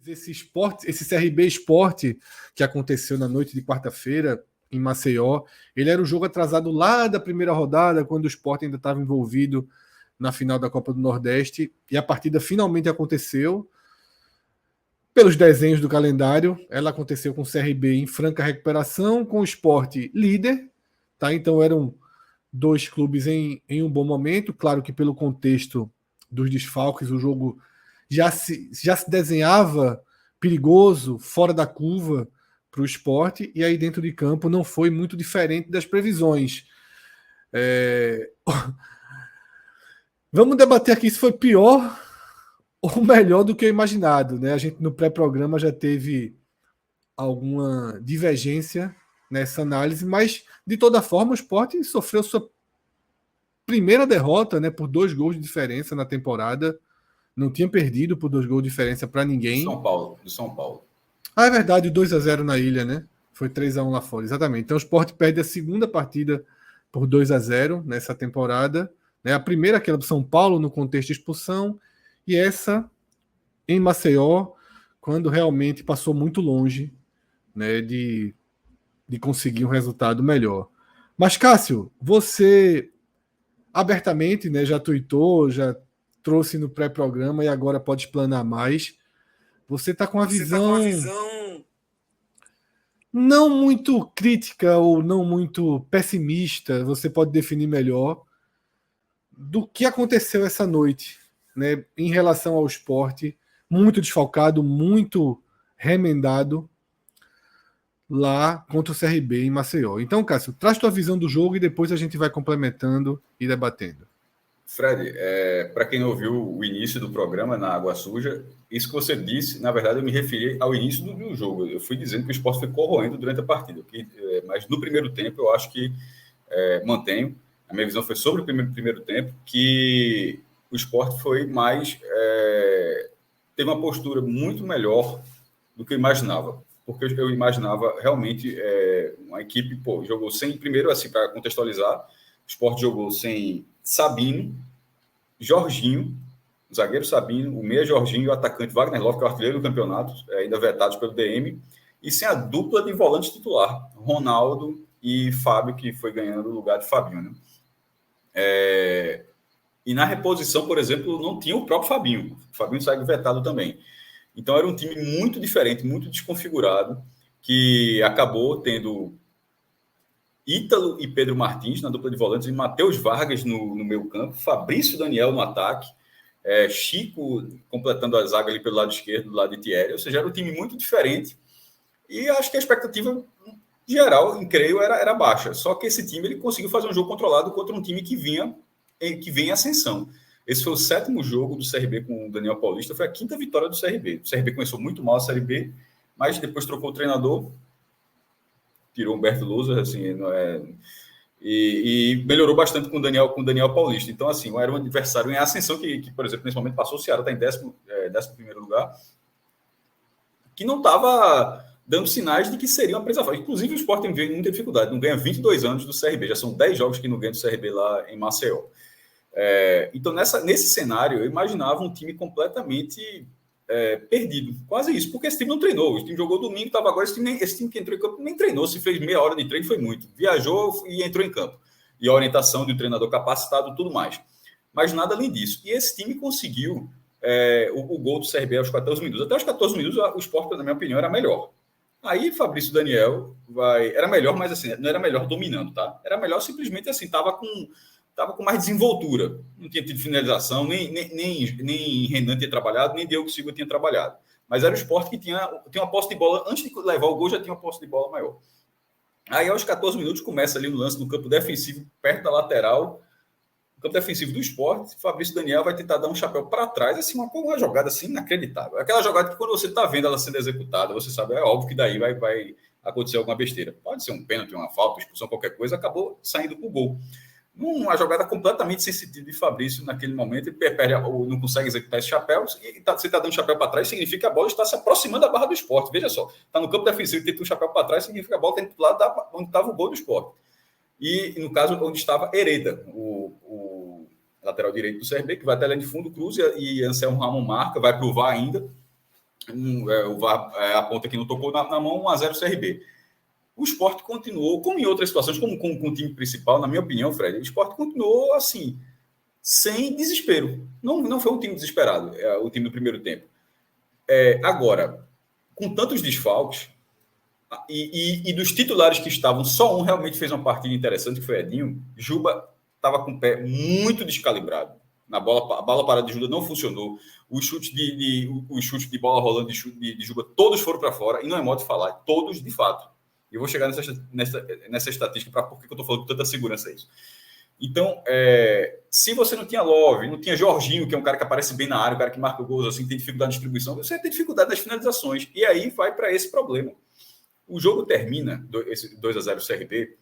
Esse CRB Esporte que aconteceu na noite de quarta-feira em Maceió, ele era o jogo atrasado lá da primeira rodada, quando o Sport ainda estava envolvido na final da Copa do Nordeste, e a partida finalmente aconteceu. Pelos desenhos do calendário, ela aconteceu com o CRB em franca recuperação, com o Sport líder, tá? Então eram dois clubes em um bom momento. Claro que pelo contexto dos desfalques, o jogo já se desenhava perigoso, fora da curva para o esporte, e aí dentro de campo não foi muito diferente das previsões. Vamos debater aqui se foi pior ou melhor do que o imaginado, né? A gente no pré-programa já teve alguma divergência nessa análise, mas de toda forma o Sport sofreu sua primeira derrota, né, por 2 gols de diferença na temporada. Não tinha perdido por 2 gols de diferença para ninguém. Do São Paulo. Ah, é verdade, o 2-0 na ilha, né? Foi 3-1 lá fora, exatamente. Então o Sport perde a segunda partida por 2-0 nessa temporada. Né? A primeira, aquela do São Paulo, no contexto de expulsão, e essa em Maceió, quando realmente passou muito longe, né, de conseguir um resultado melhor. Mas, Cássio, você abertamente, né, já tuitou, já trouxe no pré-programa e agora pode explanar mais. Você está com a visão não muito crítica ou não muito pessimista, você pode definir melhor, do que aconteceu essa noite, né, em relação ao esporte, muito desfalcado, muito remendado lá contra o CRB em Maceió. Então, Cássio, traz tua visão do jogo e depois a gente vai complementando e debatendo. Fred, para quem não ouviu o início do programa na Água Suja, isso que você disse, na verdade, eu me referi ao início do jogo. Eu fui dizendo que o Sport foi corroendo durante a partida. Mas no primeiro tempo, eu acho que mantenho. A minha visão foi sobre o primeiro tempo, que o Sport foi mais... teve uma postura muito melhor do que eu imaginava. Porque eu imaginava realmente uma equipe... jogou sem... Primeiro, assim, para contextualizar, o Sport jogou sem Sabino, Jorginho, o zagueiro Sabino, o meia Jorginho e o atacante Wagner Love, que é o artilheiro do campeonato, ainda vetados pelo DM, e sem a dupla de volante titular, Ronaldo e Fábio, que foi ganhando o lugar de Fabinho. Né? E na reposição, por exemplo, não tinha o próprio Fabinho. O Fabinho saiu vetado também. Então era um time muito diferente, muito desconfigurado, que acabou tendo Ítalo e Pedro Martins na dupla de volantes, e Matheus Vargas no meio campo, Fabrício Daniel no ataque, Chico completando a zaga ali pelo lado esquerdo, do lado de Thierry. Ou seja, era um time muito diferente, e acho que a expectativa geral, creio, era baixa. Só que esse time ele conseguiu fazer um jogo controlado contra um time que vem em ascensão. Esse foi o 7º jogo do CRB com o Daniel Paulista, foi a 5ª vitória do CRB. O CRB começou muito mal a Série B, mas depois trocou o treinador, tirou Humberto Lousa, assim, e melhorou bastante com o Daniel Paulista. Então, assim, era um adversário em ascensão que, por exemplo, nesse momento passou, o Ceará está em 11º lugar, que não estava dando sinais de que seria uma presa fácil. Inclusive, o Sport tem muita dificuldade, não ganha 22 anos do CRB, já são 10 jogos que não ganha do CRB lá em Maceió. Então, nesse cenário, eu imaginava um time completamente perdido. Quase isso, porque esse time não treinou. O time jogou domingo, estava agora. Esse time que entrou em campo nem treinou. Se fez meia hora de treino, foi muito. Viajou e entrou em campo. E a orientação de um treinador capacitado, tudo mais. Mas nada além disso. E esse time conseguiu o gol do CRB aos 14 minutos. Até aos 14 minutos, o Sport, na minha opinião, era melhor. Aí, Fabrício Daniel era melhor, mas assim, não era melhor dominando, tá? Era melhor simplesmente assim, estava com mais desenvoltura. Não tinha tido finalização, nem Renan tinha trabalhado, nem Diogo Silva tinha trabalhado. Mas era o Sport que tinha uma posse de bola, antes de levar o gol, já tinha uma posse de bola maior. Aí, aos 14 minutos, começa ali um lance no campo defensivo, perto da lateral, no campo defensivo do Sport. Fabrício Daniel vai tentar dar um chapéu para trás, assim, uma jogada assim inacreditável. Aquela jogada que quando você está vendo ela sendo executada, você sabe, é óbvio que daí vai acontecer alguma besteira. Pode ser um pênalti, uma falta, expulsão, qualquer coisa, acabou saindo pro gol. Uma jogada completamente sem sentido de Fabrício naquele momento, ele não consegue executar esse chapéu, e você está dando chapéu para trás, significa que a bola está se aproximando da barra do Sport. Veja só, está no campo defensivo e tenta um chapéu para trás, significa que a bola está indo para o lado onde estava o gol do Sport. E, no caso, onde estava Hereda, o lateral direito do CRB, que vai até lá de fundo, cruza, e Anselmo Ramon marca, vai provar ainda. O VAR aponta que não tocou na mão, 1-0 CRB. O Sport continuou, como em outras situações, como com o time principal, na minha opinião, Fred, o Sport continuou assim, sem desespero. Não foi um time desesperado, o time do primeiro tempo. Agora, com tantos desfalques, e dos titulares que estavam, só um realmente fez uma partida interessante, que foi Edinho. Juba estava com o pé muito descalibrado. A bola parada de Juba não funcionou. Os chutes de bola rolando de Juba, todos foram para fora. E não é modo de falar, todos de fato. E eu vou chegar nessa estatística para por que eu estou falando com tanta segurança isso. Então, se você não tinha Love, não tinha Jorginho, que é um cara que aparece bem na área, um cara que marca gols, assim, tem dificuldade de distribuição, você tem dificuldade nas finalizações. E aí vai para esse problema. O jogo termina, esse 2-0 CRB,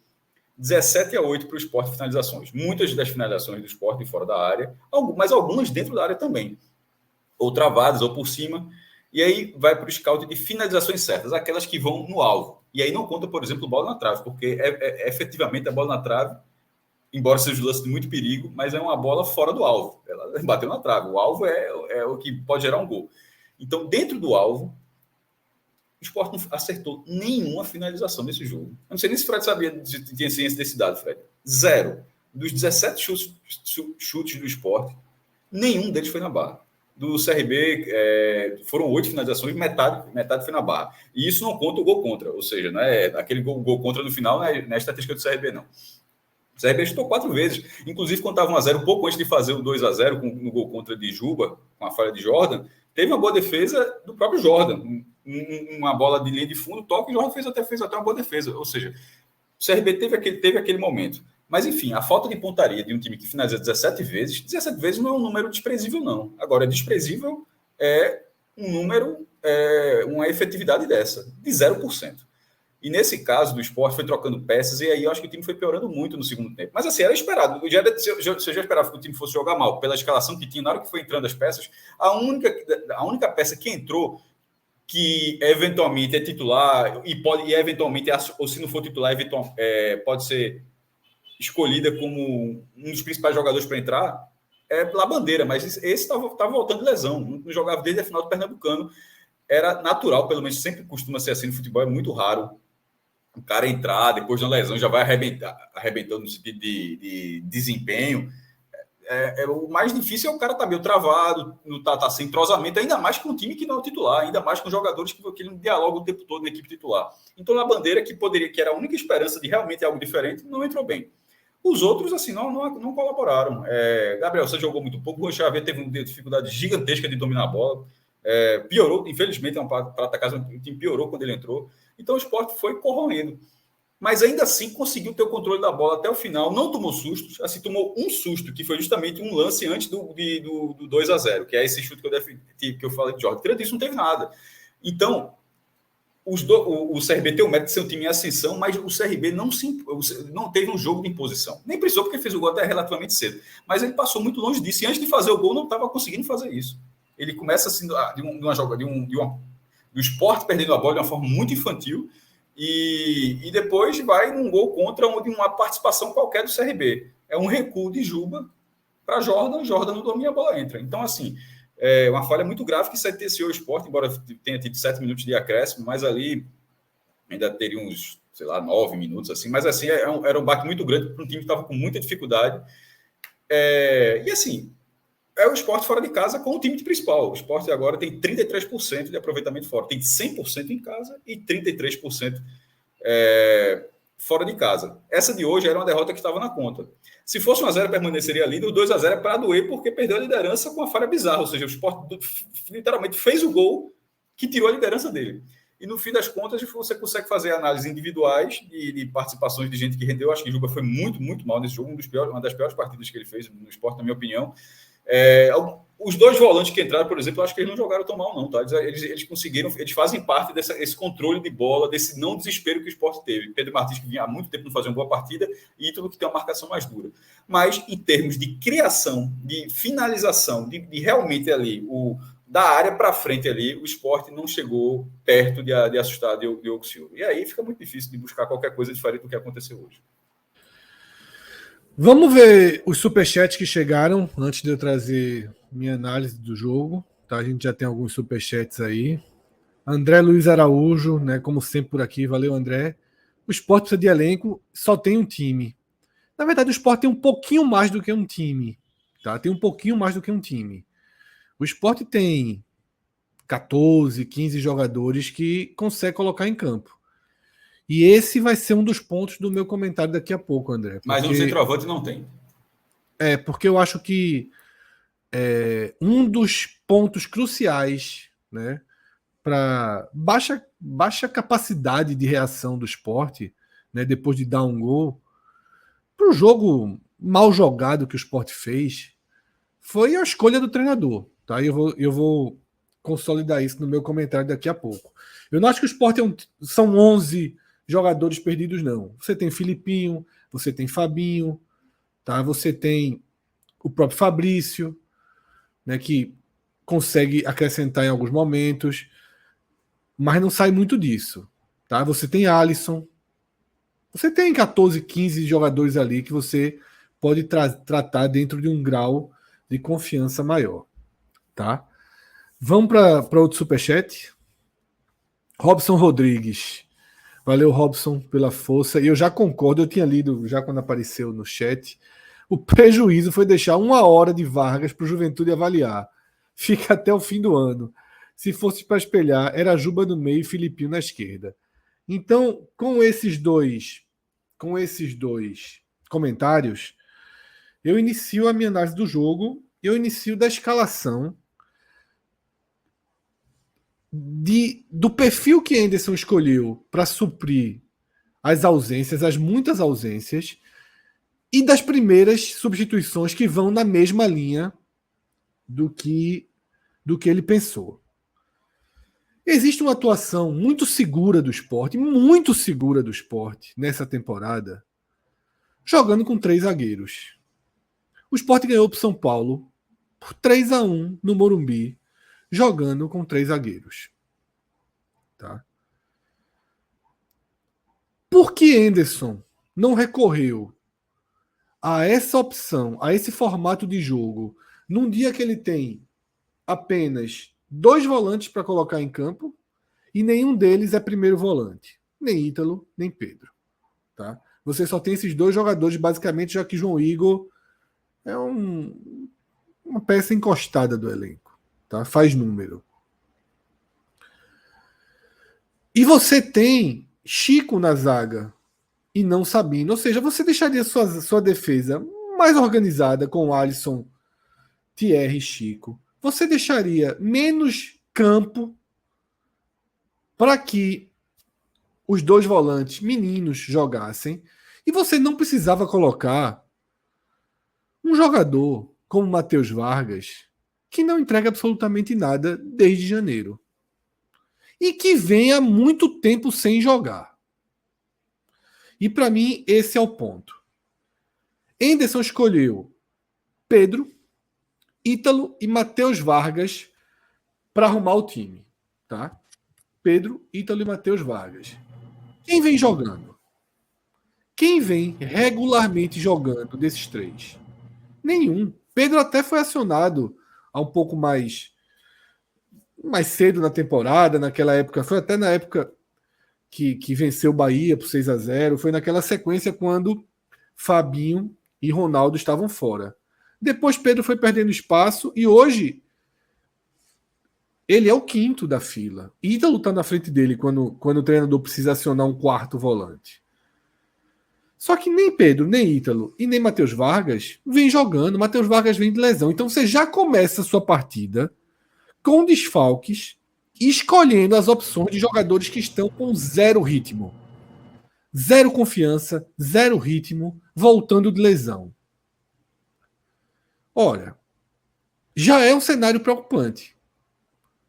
17-8 para o Sport finalizações. Muitas das finalizações do Sport fora da área, mas algumas dentro da área também. Ou travadas, ou por cima. E aí vai para o scout de finalizações certas, aquelas que vão no alvo. E aí não conta, por exemplo, bola na trave, porque efetivamente a bola na trave, embora seja um lance de muito perigo, mas é uma bola fora do alvo. Ela bateu na trave. O alvo é o que pode gerar um gol. Então, dentro do alvo, o Sport não acertou nenhuma finalização nesse jogo. Eu não sei nem se o Fred sabia, se tinha ciência desse dado, Fred. 0. Dos 17 chutes do Sport, nenhum deles foi na barra. Do CRB, foram 8 finalizações, metade foi na barra. E isso não conta o gol contra, ou seja, não é aquele gol contra no final, não é estatística do CRB, não. O CRB chutou 4 vezes, inclusive quando estava 1-0, pouco antes de fazer o 2-0 no gol contra de Juba, com a falha de Jordan, teve uma boa defesa do próprio Jordan, uma bola de linha de fundo, toque, e o Jordan fez até uma boa defesa, ou seja, o CRB teve aquele momento. Mas, enfim, a falta de pontaria de um time que finaliza 17 vezes não é um número desprezível, não. Agora, desprezível é um número, uma efetividade dessa, de 0%. E nesse caso do Sport foi trocando peças, e aí eu acho que o time foi piorando muito no segundo tempo. Mas assim, era esperado. Você já esperava que o time fosse jogar mal, pela escalação que tinha, na hora que foi entrando as peças, a única peça que entrou, que eventualmente é titular, e eventualmente, ou se não for titular, pode ser escolhida como um dos principais jogadores para entrar, é Labandeira, mas esse estava voltando de lesão, não jogava desde a final do Pernambucano. Era natural, pelo menos sempre costuma ser assim no futebol, é muito raro o cara entrar, depois de uma lesão, já vai arrebentando no sentido de desempenho. O mais difícil é o cara estar meio travado, não tá sem entrosamento, ainda mais com um time que não é o titular, ainda mais com jogadores que não dialogam o tempo todo na equipe titular. Então, a Bandeira, que era a única esperança de realmente algo diferente, não entrou bem. Os outros, assim, não colaboraram. Gabriel, você jogou muito pouco, o Xavier teve uma dificuldade gigantesca de dominar a bola. Piorou, infelizmente, para atacar, o time piorou quando ele entrou. Então o Sport foi corroendo. Mas ainda assim conseguiu ter o controle da bola até o final, não tomou sustos, assim, tomou um susto, que foi justamente um lance antes do 2-0, que é esse chute que eu falei de Jorge. Tirando disso, não teve nada. Então, o CRB tem o mérito de ser um time em ascensão, mas o CRB não teve um jogo de imposição. Nem precisou, porque fez o gol até relativamente cedo. Mas ele passou muito longe disso, e antes de fazer o gol, não estava conseguindo fazer isso. Ele começa assim, do Sport perdendo a bola de uma forma muito infantil, e depois vai num gol contra uma participação qualquer do CRB. É um recuo de Juba para Jordan não domina, a bola entra. Então, assim, é uma falha muito grave que sentenciou o Sport, embora tenha tido 7 minutos de acréscimo, mas ali ainda teria uns, 9 minutos, assim. Mas, assim, era um baque muito grande para um time que estava com muita dificuldade. E, assim, é o Sport fora de casa com o time principal. O Sport agora tem 33% de aproveitamento fora. Tem 100% em casa e 33% fora de casa. Essa de hoje era uma derrota que estava na conta. Se fosse 1-0, permaneceria líder. O 2-0 é para doer, porque perdeu a liderança com uma falha bizarra. Ou seja, o Sport literalmente fez o gol que tirou a liderança dele. E no fim das contas, você consegue fazer análises individuais de participações de gente que rendeu. Acho que o Juba foi muito, muito mal nesse jogo. Uma das piores partidas que ele fez no Sport, na minha opinião. Os dois volantes que entraram, por exemplo, eu acho que eles não jogaram tão mal, não, tá? Eles conseguiram, eles fazem parte desse controle de bola, desse não desespero que o Sport teve. Pedro Martins, que vinha há muito tempo não fazia uma boa partida, e Ítalo, que tem uma marcação mais dura. Mas, em termos de criação, de finalização, de realmente ali, da área para frente ali, o Sport não chegou perto de assustar Diogo Silva. E aí fica muito difícil de buscar qualquer coisa diferente do que aconteceu hoje. Vamos ver os superchats que chegaram antes de eu trazer minha análise do jogo. Tá, a gente já tem alguns superchats aí. André Luiz Araújo, né? Como sempre por aqui. Valeu, André. O Sport precisa de elenco, só tem um time. Na verdade, o Sport tem um pouquinho mais do que um time. Tá? Tem um pouquinho mais do que um time. O Sport tem 14, 15 jogadores que consegue colocar em campo. E esse vai ser um dos pontos do meu comentário daqui a pouco, André. Mas um centroavante não tem. Porque eu acho que um dos pontos cruciais, né, para baixa capacidade de reação do Sport, né, depois de dar um gol, para o jogo mal jogado que o Sport fez, foi a escolha do treinador. Tá? Eu vou consolidar isso no meu comentário daqui a pouco. Eu não acho que o Sport são 11 jogadores perdidos, não. Você tem Filipinho, você tem Fabinho, tá? Você tem o próprio Fabrício, né, que consegue acrescentar em alguns momentos, mas não sai muito disso. Tá? Você tem Alisson, você tem 14, 15 jogadores ali que você pode tratar dentro de um grau de confiança maior. Tá? Vamos para outro superchat. Robson Rodrigues. Valeu, Robson, pela força. E eu já concordo, eu tinha lido já quando apareceu no chat. O prejuízo foi deixar 1 hora de Vargas para o Juventude avaliar. Fica até o fim do ano. Se fosse para espelhar, era Juba no meio e Filipinho na esquerda. Então, com esses dois comentários, eu inicio a minha análise do jogo, eu inicio da escalação do perfil que Anderson escolheu para suprir as ausências, as muitas ausências, e das primeiras substituições que vão na mesma linha do que ele pensou. Existe uma atuação muito segura do Sport nessa temporada, jogando com 3 zagueiros. O Sport ganhou para o São Paulo por 3-1 no Morumbi, jogando com 3 zagueiros. Tá? Por que Anderson não recorreu a essa opção, a esse formato de jogo, num dia que ele tem apenas 2 volantes para colocar em campo e nenhum deles é primeiro volante? Nem Ítalo, nem Pedro. Tá? Você só tem esses 2 jogadores, basicamente, já que João Igor é uma peça encostada do elenco. Tá? Faz número. E você tem Chico na zaga e não Sabino. Ou seja, você deixaria sua defesa mais organizada com Alisson, Thierry e Chico. Você deixaria menos campo para que os 2 volantes meninos jogassem. E você não precisava colocar um jogador como Matheus Vargas, que não entrega absolutamente nada desde janeiro. E que vem há muito tempo sem jogar. E para mim, esse é o ponto. Anderson escolheu Pedro, Ítalo e Matheus Vargas para arrumar o time. Tá? Pedro, Ítalo e Matheus Vargas. Quem vem jogando? Quem vem regularmente jogando desses 3? Nenhum. Pedro até foi acionado há um pouco mais cedo na temporada, naquela época. Foi até na época que venceu o Bahia por 6-0. Foi naquela sequência quando Fabinho e Ronaldo estavam fora. Depois Pedro foi perdendo espaço e hoje ele é o 5º da fila. Ítalo está na frente dele quando o treinador precisa acionar um 4º volante. Só que nem Pedro, nem Ítalo e nem Matheus Vargas vem jogando. Matheus Vargas vem de lesão. Então você já começa a sua partida com desfalques, escolhendo as opções de jogadores que estão com 0 ritmo. 0 confiança, 0 ritmo, voltando de lesão. Olha, já é um cenário preocupante.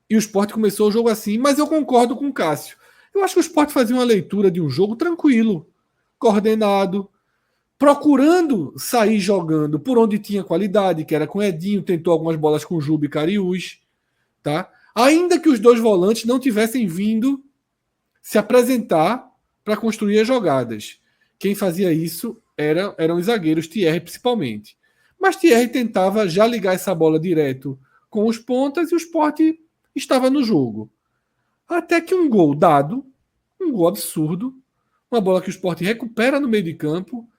E o Sport começou o jogo assim, mas eu concordo com o Cássio. Eu acho que o Sport fazia uma leitura de um jogo tranquilo, coordenado, procurando sair jogando por onde tinha qualidade, que era com Edinho, tentou algumas bolas com Juba e Cariús, tá? Ainda que os 2 volantes não tivessem vindo se apresentar para construir as jogadas. Quem fazia isso eram os zagueiros, Thierry principalmente. Mas Thierry tentava já ligar essa bola direto com os pontas e o Sport estava no jogo. Até que um gol dado, um gol absurdo, uma bola que o Sport recupera no meio de campo,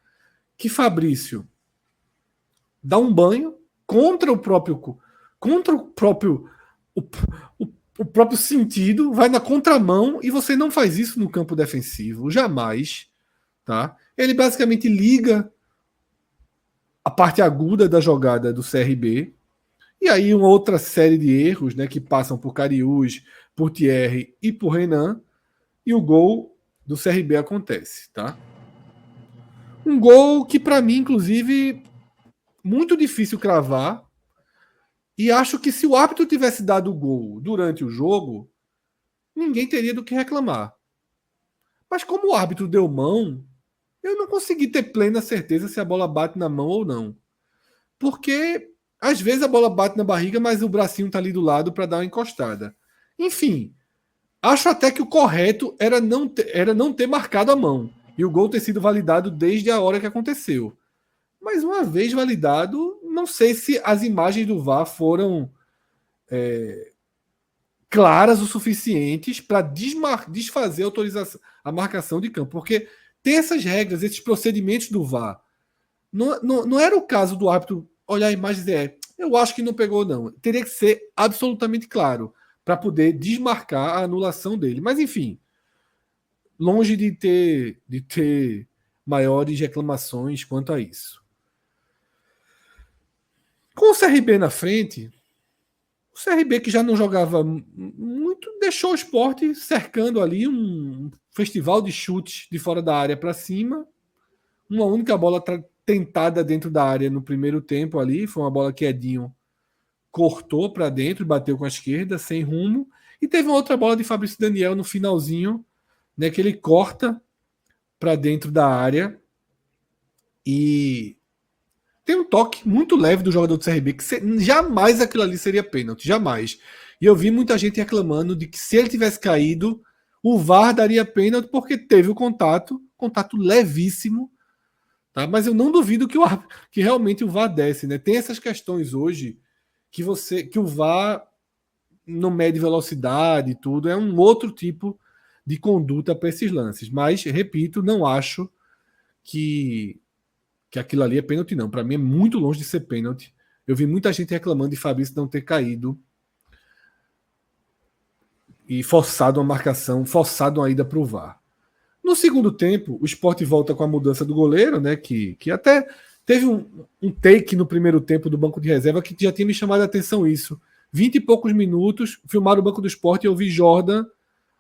que Fabrício dá um banho contra o próprio o, o próprio sentido, vai na contramão e você não faz isso no campo defensivo, jamais, tá? Ele basicamente liga a parte aguda da jogada do CRB e aí uma outra série de erros, né, que passam por Cariús, por Thierry e por Renan, e o gol do CRB acontece, tá? Um gol que para mim, inclusive, muito difícil cravar. E acho que se o árbitro tivesse dado o gol durante o jogo, ninguém teria do que reclamar. Mas como o árbitro deu mão, eu não consegui ter plena certeza se a bola bate na mão ou não. Porque às vezes a bola bate na barriga, mas o bracinho tá ali do lado para dar uma encostada. Enfim, acho até que o correto era não ter marcado a mão e o gol ter sido validado desde a hora que aconteceu. Mas uma vez validado, não sei se as imagens do VAR foram claras o suficientes para desfazer a autorização, a marcação de campo. Porque tem essas regras, esses procedimentos do VAR. Não era o caso do árbitro olhar a imagem e dizer, eu acho que não pegou, não. Teria que ser absolutamente claro para poder desmarcar a anulação dele. Mas, enfim, longe de ter maiores reclamações quanto a isso. Com o CRB na frente, o CRB que já não jogava muito, deixou o Sport cercando ali um festival de chutes de fora da área para cima. Uma única bola tentada dentro da área no primeiro tempo ali, foi uma bola que Edinho cortou para dentro e bateu com a esquerda, sem rumo. E teve uma outra bola de Fabrício Daniel no finalzinho, né, que ele corta para dentro da área e tem um toque muito leve do jogador do CRB, que jamais aquilo ali seria pênalti, jamais. E eu vi muita gente reclamando de que se ele tivesse caído, o VAR daria pênalti porque teve o contato levíssimo, tá? Mas eu não duvido que realmente o VAR desce, né? Tem essas questões hoje que o VAR não mede velocidade e tudo, é um outro tipo de conduta para esses lances. Mas, repito, não acho que aquilo ali é pênalti, não. Para mim é muito longe de ser pênalti. Eu vi muita gente reclamando de Fabrício não ter caído e forçado uma marcação, forçado uma ida para o VAR. No segundo tempo, o Sport volta com a mudança do goleiro, né? Que até teve um take no primeiro tempo do banco de reserva que já tinha me chamado a atenção isso. 20 e poucos minutos, filmaram o banco do Sport e eu vi Jordan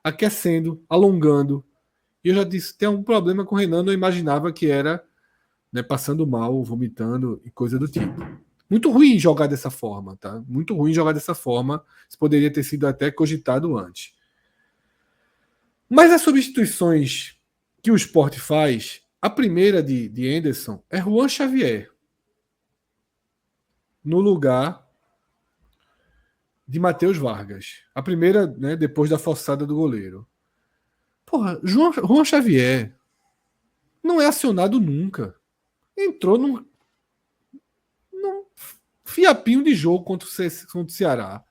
aquecendo, alongando. E eu já disse, tem um problema com o Renan, eu imaginava que era, né, passando mal, vomitando e coisa do tipo. Muito ruim jogar dessa forma, tá? Muito ruim jogar dessa forma. Isso poderia ter sido até cogitado antes. Mas as substituições que o Sport faz, a primeira de Anderson é Juan Xavier no lugar de Matheus Vargas. A primeira, né, depois da forçada do goleiro. Porra, Juan Xavier não é acionado nunca. Entrou num fiapinho de jogo contra o Ceará.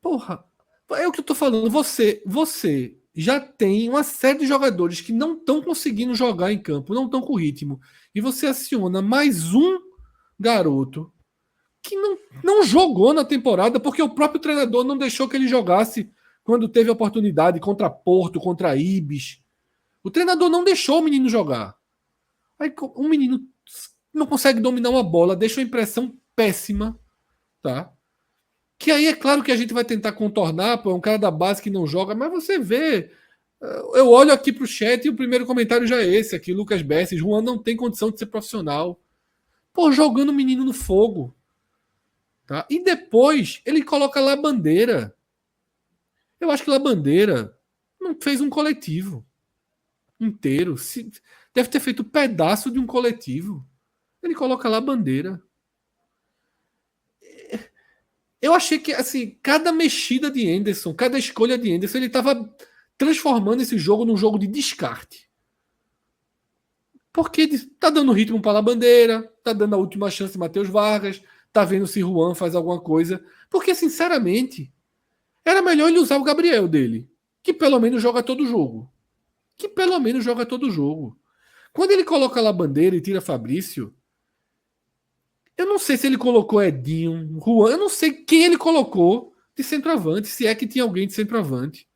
Porra, é o que eu tô falando. Você já tem uma série de jogadores que não estão conseguindo jogar em campo, não estão com ritmo. E você aciona mais um garoto que não jogou na temporada porque o próprio treinador não deixou que ele jogasse quando teve a oportunidade contra Porto, contra Ibis. O treinador não deixou o menino jogar. Aí um menino não consegue dominar uma bola, deixa uma impressão péssima, tá? Que aí é claro que a gente vai tentar contornar, pô, é um cara da base que não joga, mas você vê, eu olho aqui pro chat e o primeiro comentário já é esse aqui, Lucas Besses, Juan não tem condição de ser profissional. Pô, jogando o menino no fogo, tá? E depois ele coloca lá Bandeira. Eu acho que lá Bandeira não fez um coletivo inteiro, deve ter feito pedaço de um coletivo. Ele coloca lá Bandeira. Eu achei que, assim, cada mexida de Anderson, cada escolha de Anderson, ele estava transformando esse jogo num jogo de descarte. Porque tá dando ritmo para a bandeira, tá dando a última chance de Matheus Vargas, tá vendo se Juan faz alguma coisa. Porque, sinceramente, era melhor ele usar o Gabriel dele, que pelo menos joga todo jogo. Quando ele coloca lá a bandeira e tira Fabrício, eu não sei se ele colocou Edinho, Juan, eu não sei quem ele colocou de centroavante, se é que tinha alguém de centroavante.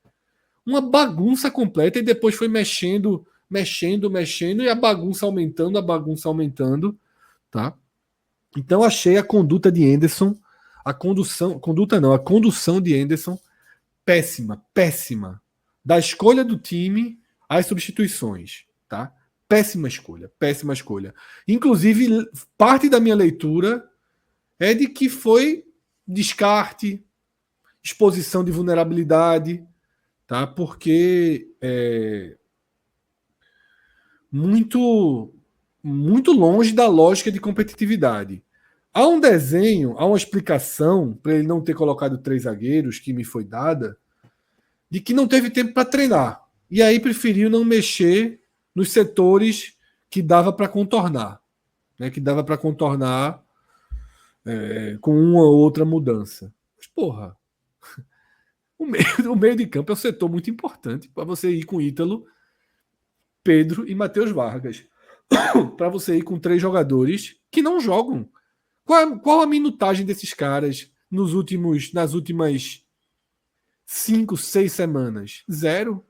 Uma bagunça completa e depois foi mexendo, e a bagunça aumentando, tá? Então achei a conduta de Henderson, a condução de Henderson péssima. Da escolha do time às substituições, tá? Péssima escolha. Inclusive, parte da minha leitura é de que foi descarte, exposição de vulnerabilidade, tá? Porque muito longe da lógica de competitividade. Há um desenho, há uma explicação para ele não ter colocado 3 zagueiros que me foi dada, de que não teve tempo para treinar. E aí preferiu não mexer nos setores que dava para contornar, né? Que dava para contornar com uma ou outra mudança. Mas, porra, o meio de campo é um setor muito importante para você ir com Ítalo, Pedro e Matheus Vargas. Para você ir com 3 jogadores que não jogam. Qual a minutagem desses caras nas últimas 5, 6 semanas? 0.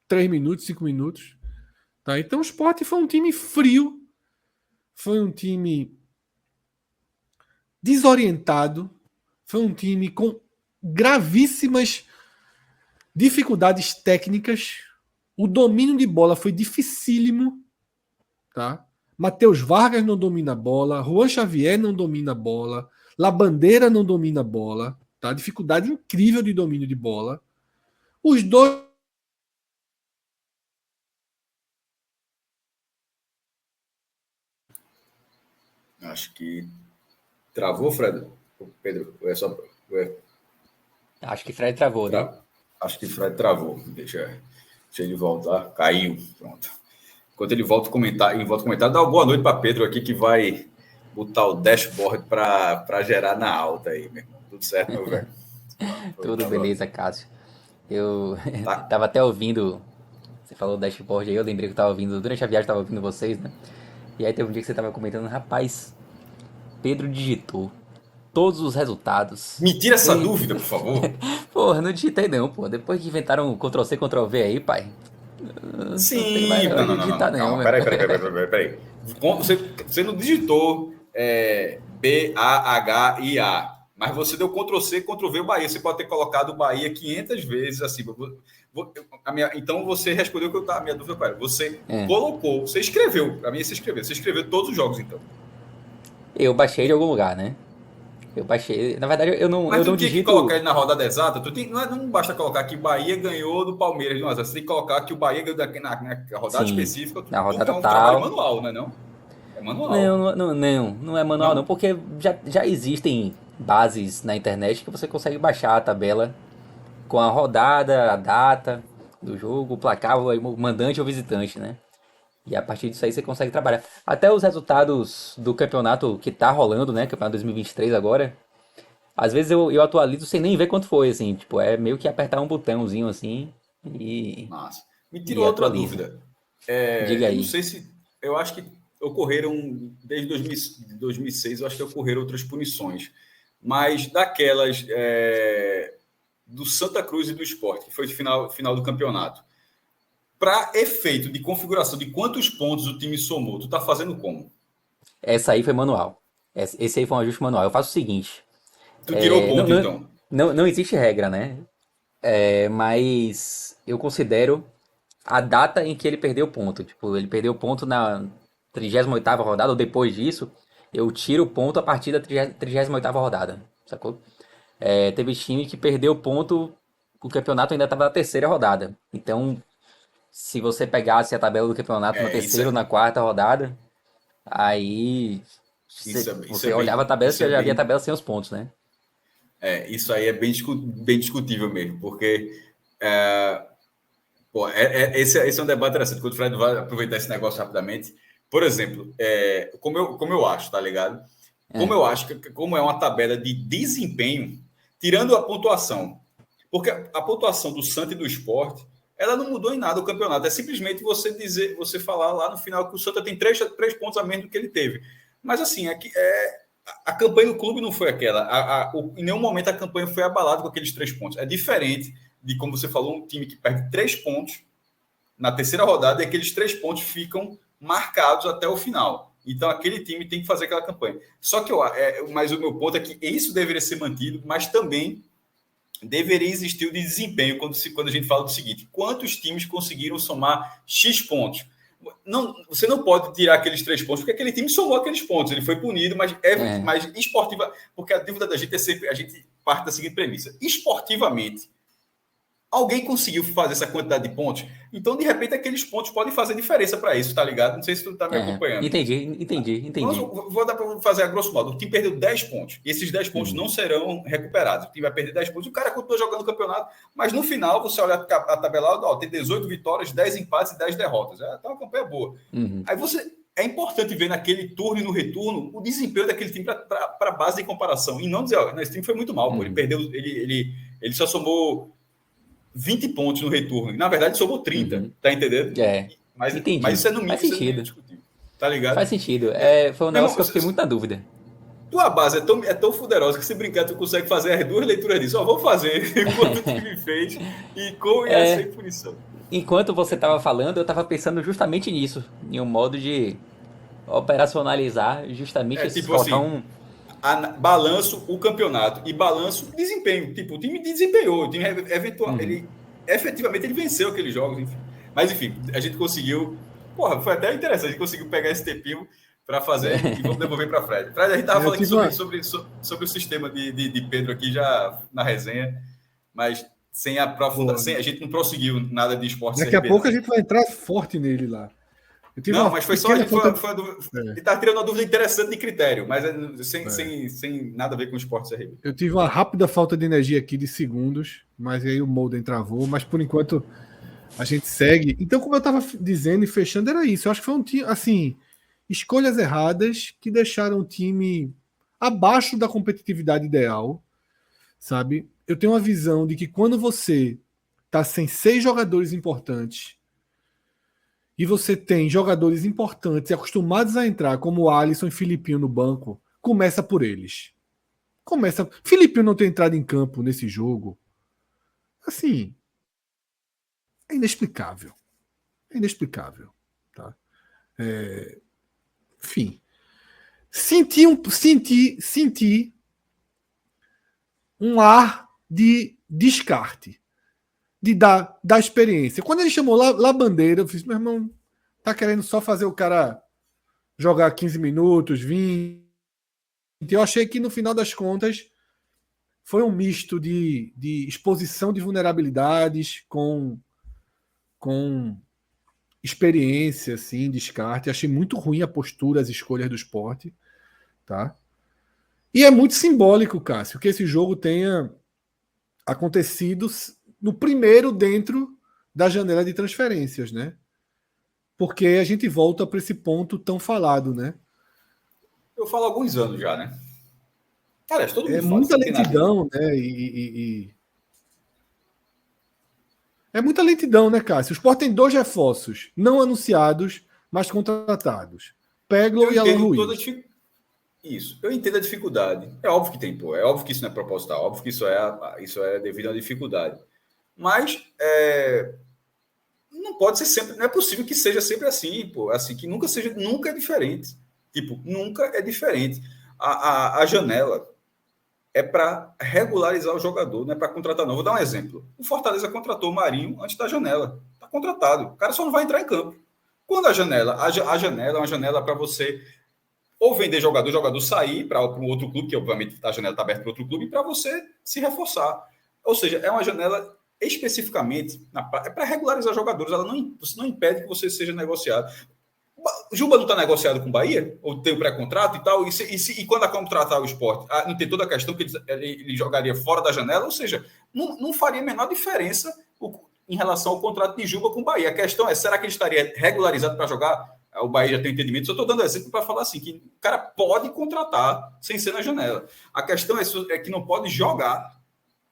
3 minutos, 5 minutos. Tá? Então o Sport foi um time frio, foi um time desorientado, foi um time com gravíssimas dificuldades técnicas. O domínio de bola foi dificílimo, tá? Matheus Vargas não domina a bola, Juan Xavier não domina a bola, Labandeira não domina a bola, tá? Dificuldade incrível de domínio de bola. Os dois Acho que travou, Fred? Pedro, é só. Acho que Fred travou, né? Acho que Fred travou. Deixa ele voltar. Caiu. Pronto. Enquanto ele volta a comentar, dá uma boa noite para Pedro aqui, que vai botar o dashboard para gerar na alta aí, meu irmão. Tudo certo, meu velho? Tudo beleza, Cássio. Eu tava até ouvindo. Você falou do dashboard aí, eu lembrei que eu tava ouvindo. Durante a viagem eu tava ouvindo vocês, né? E aí teve um dia que você tava comentando, rapaz, Pedro digitou todos os resultados. Me tira essa dúvida, por favor. Porra, não digitei não, pô. Depois que inventaram Ctrl+C, Ctrl+V aí, pai. Sim, não. Calma, peraí. Você não digitou BAHIA, mas você deu Ctrl+C, Ctrl+V o Bahia. Você pode ter colocado o Bahia 500 vezes, assim. Então você respondeu que eu tava. A minha dúvida era: você colocou, você escreveu. Pra mim, você escreveu todos os jogos, então. Eu baixei de algum lugar, né? Eu baixei. Na verdade, eu não Mas tu não tinha digito. que colocar ele na rodada exata. Não basta colocar que o Bahia ganhou do Palmeiras de 1 a 0. Você tem que colocar que o Bahia ganhou na rodada específica. Na rodada é um tal. trabalho manual, não é não? É manual. Não é manual não, porque já existem bases na internet que você consegue baixar a tabela com a rodada, a data do jogo, o placar, o mandante ou visitante, né? E a partir disso aí você consegue trabalhar. Até os resultados do campeonato que tá rolando, né? Campeonato 2023 agora. Às vezes eu atualizo sem nem ver quanto foi, assim. Tipo, é meio que apertar um botãozinho assim e. Massa. Me tirou outra dúvida. Diga aí. Eu não sei se. Eu acho que ocorreram, desde 2006, eu acho que ocorreram outras punições. Mas daquelas do Santa Cruz e do Sport, que foi o final do campeonato. Para efeito de configuração de quantos pontos o time somou, tu tá fazendo como? Essa aí foi manual. Esse aí foi um ajuste manual. Eu faço o seguinte. Tu tirou ponto, então? Não existe regra, né? Mas eu considero a data em que ele perdeu ponto. Tipo, ele perdeu ponto na 38ª rodada, ou depois disso, eu tiro o ponto a partir da 38ª rodada, sacou? Teve time que perdeu ponto, o campeonato ainda estava na 3ª rodada. Então, se você pegasse a tabela do campeonato na 3ª ou na 4ª rodada, aí você olhava a tabela e você já via a tabela sem os pontos, né? Isso aí é bem discutível mesmo, porque esse é um debate interessante. Quando o Fred vai aproveitar esse negócio rapidamente, por exemplo, como eu acho, tá ligado? como eu acho que como é uma tabela de desempenho, tirando a pontuação, porque a pontuação do Santa e do Sport, ela não mudou em nada o campeonato. É simplesmente você falar lá no final que o Santa tem três pontos a menos do que ele teve. Mas assim, a campanha do clube não foi aquela. Em nenhum momento a campanha foi abalada com aqueles 3 pontos. É diferente de, como você falou, um time que perde 3 pontos na terceira rodada e aqueles 3 pontos ficam marcados até o final. Então aquele time tem que fazer aquela campanha. Só que mas o meu ponto é que isso deveria ser mantido, mas também deveria existir o de desempenho quando a gente fala do seguinte: quantos times conseguiram somar X pontos? Não, você não pode tirar aqueles 3 pontos, porque aquele time somou aqueles pontos, ele foi punido, mas mais esportiva, porque a dúvida da gente é sempre, a gente parte da seguinte premissa: esportivamente, alguém conseguiu fazer essa quantidade de pontos, então de repente aqueles pontos podem fazer diferença para isso, tá ligado? Não sei se tu tá me acompanhando. Entendi. Vou dar para fazer a grosso modo. O time perdeu 10 pontos, e esses 10 pontos não serão recuperados. O time vai perder 10 pontos, o cara continua jogando o campeonato, mas no final você olha a tabela, tem 18 vitórias, 10 empates e 10 derrotas. Tá uma campanha boa. Aí é importante ver naquele turno e no retorno o desempenho daquele time para a base de comparação, e não dizer, esse time foi muito mal, pô, ele perdeu, ele só somou 20 pontos no retorno. Na verdade, somou 30. Tá entendendo? Mas isso é no mínimo. Faz sentido. Tá ligado? Faz sentido. Foi um negócio que eu fiquei muito na dúvida. Tua base é tão fuderosa que se brincar, tu consegue fazer as 2 leituras disso. Vou fazer quanto o time fez e como ia ser punição. Enquanto você estava falando, eu estava pensando justamente nisso. Em um modo de operacionalizar justamente esse tipo assim, balanço o campeonato e balanço o desempenho. Tipo, o time desempenhou, o time ele efetivamente ele venceu aqueles jogos, enfim. Mas enfim, a gente conseguiu. Porra, foi até interessante, a gente conseguiu pegar esse tempinho para fazer e vamos devolver para Fred. Fred, a gente estava falando aqui sobre o sistema de Pedro aqui já na resenha, mas sem aprofundar, a gente não prosseguiu nada de esporte. Daqui a pouco a gente vai entrar forte nele lá. Mas foi só a gente ele está tirando uma dúvida interessante de critério, mas sem nada a ver com o esporte CRB. Eu tive uma rápida falta de energia aqui de segundos, mas aí o Molden travou, mas por enquanto a gente segue. Então, como eu estava dizendo e fechando, era isso. Eu acho que foi um time, assim, escolhas erradas que deixaram o time abaixo da competitividade ideal, sabe? Eu tenho uma visão de que quando você tá sem 6 jogadores importantes e você tem jogadores importantes e acostumados a entrar, como o Alisson e Filipinho no banco, começa por eles. Filipinho não ter entrado em campo nesse jogo, assim, é inexplicável. Tá? Enfim. Senti um ar de descarte. Da experiência. Quando ele chamou lá Bandeira, eu fiz, meu irmão, tá querendo só fazer o cara jogar 15 minutos, 20. Eu achei que no final das contas foi um misto de exposição de vulnerabilidades com experiência, assim, descarte. Achei muito ruim a postura, as escolhas do Sport, tá? E é muito simbólico, Cássio, que esse jogo tenha acontecido no primeiro dentro da janela de transferências, né? Porque a gente volta para esse ponto tão falado, né? Eu falo há alguns anos já, né? Cara, todo mundo fala. Muita lentidão, né? É muita lentidão, né, Cássio? O Sport tem 2 reforços, não anunciados, mas contratados. Peglo e Alan Ruiz. Isso, eu entendo a dificuldade. É óbvio que tem, pô. É óbvio que isso não é proposital. É óbvio que isso é devido à dificuldade. Mas não pode ser sempre, não é possível que seja sempre assim, pô, assim, que nunca é diferente. Tipo, nunca é diferente. A janela é para regularizar o jogador, não é para contratar não. Vou dar um exemplo. O Fortaleza contratou o Marinho antes da janela. Está contratado. O cara só não vai entrar em campo. Quando a janela é uma janela para você ou vender jogador, o jogador sair para um outro clube, que obviamente a janela está aberta para outro clube, para você se reforçar. Ou seja, é uma janela especificamente para regularizar jogadores. Você não impede que você seja negociado. O Juba não está negociado com o Bahia? Ou tem o pré-contrato e tal? E quando a contratar o Sport, não tem toda a questão que ele jogaria fora da janela? Ou seja, não faria a menor diferença em relação ao contrato de Juba com o Bahia. A questão é, será que ele estaria regularizado para jogar o Bahia já tem entendimento. Só estou dando exemplo para falar assim, que o cara pode contratar sem ser na janela. A questão é que não pode jogar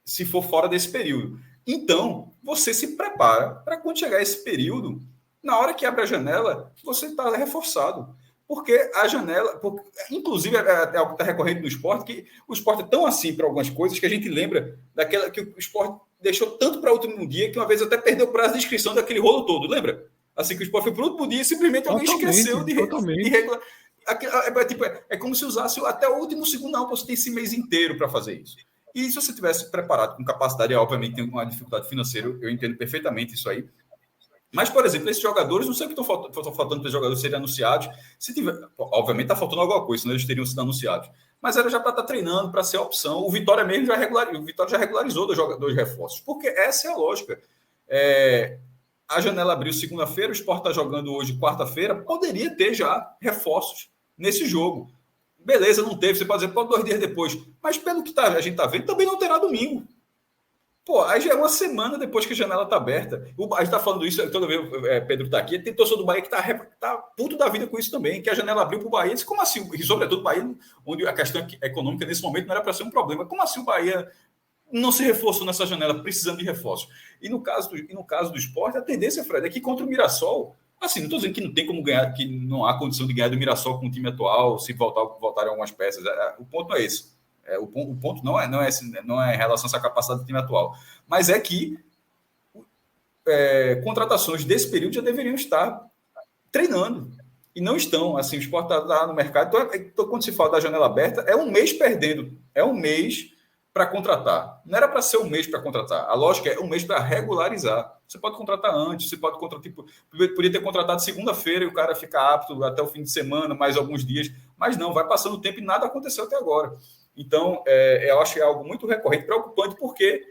se for fora desse período. Então, você se prepara para quando chegar esse período, na hora que abre a janela, você está reforçado. Porque a janela, inclusive é algo que está recorrente no esporte, que o esporte é tão assim para algumas coisas que a gente lembra daquela que o esporte deixou tanto para o último dia que uma vez até perdeu o prazo de inscrição daquele rolo todo, lembra? Assim que o esporte foi para o último dia e simplesmente alguém esqueceu de regular. É como se usasse até o último segundo, não, você tem esse mês inteiro para fazer isso. E se você tivesse preparado com capacidade, obviamente tem uma dificuldade financeira, eu entendo perfeitamente isso aí. Mas, por exemplo, esses jogadores, não sei o que estão faltando para os jogadores serem anunciados. Se tiver, obviamente está faltando alguma coisa, senão eles teriam sido anunciados. Mas era já para estar treinando, para ser a opção. O Vitória mesmo já regularizou dois reforços, porque essa é a lógica. A janela abriu segunda-feira, o Sport está jogando hoje quarta-feira, poderia ter já reforços nesse jogo. Beleza, não teve, você pode dizer, 2 dias depois. Mas pelo que a gente está vendo, também não terá domingo. Pô, aí já é uma semana depois que a janela está aberta. A gente está falando isso, toda vez Pedro está aqui, tem torcedor do Bahia que está puto da vida com isso também, que a janela abriu para o Bahia. Disse, como assim? E sobretudo o Bahia, onde a questão econômica nesse momento não era para ser um problema. Como assim o Bahia não se reforçou nessa janela, precisando de reforço? E no caso do Sport, a tendência, Fred, é que contra o Mirassol, assim, não estou dizendo que não tem como ganhar, que não há condição de ganhar do Mirassol com o time atual, se voltarem algumas peças. O ponto não é esse. O ponto não é em relação a essa capacidade do time atual, mas é que contratações desse período já deveriam estar treinando e não estão. Assim, o Sport está no mercado. Então, quando se fala da janela aberta, é um mês perdendo, é um mês para contratar. Não era para ser um mês para contratar. A lógica é um mês para regularizar. Você pode contratar antes, você pode contratar, podia ter contratado segunda-feira e o cara fica apto até o fim de semana, mais alguns dias, mas não, vai passando o tempo e nada aconteceu até agora. Então, eu acho que é algo muito recorrente, preocupante, porque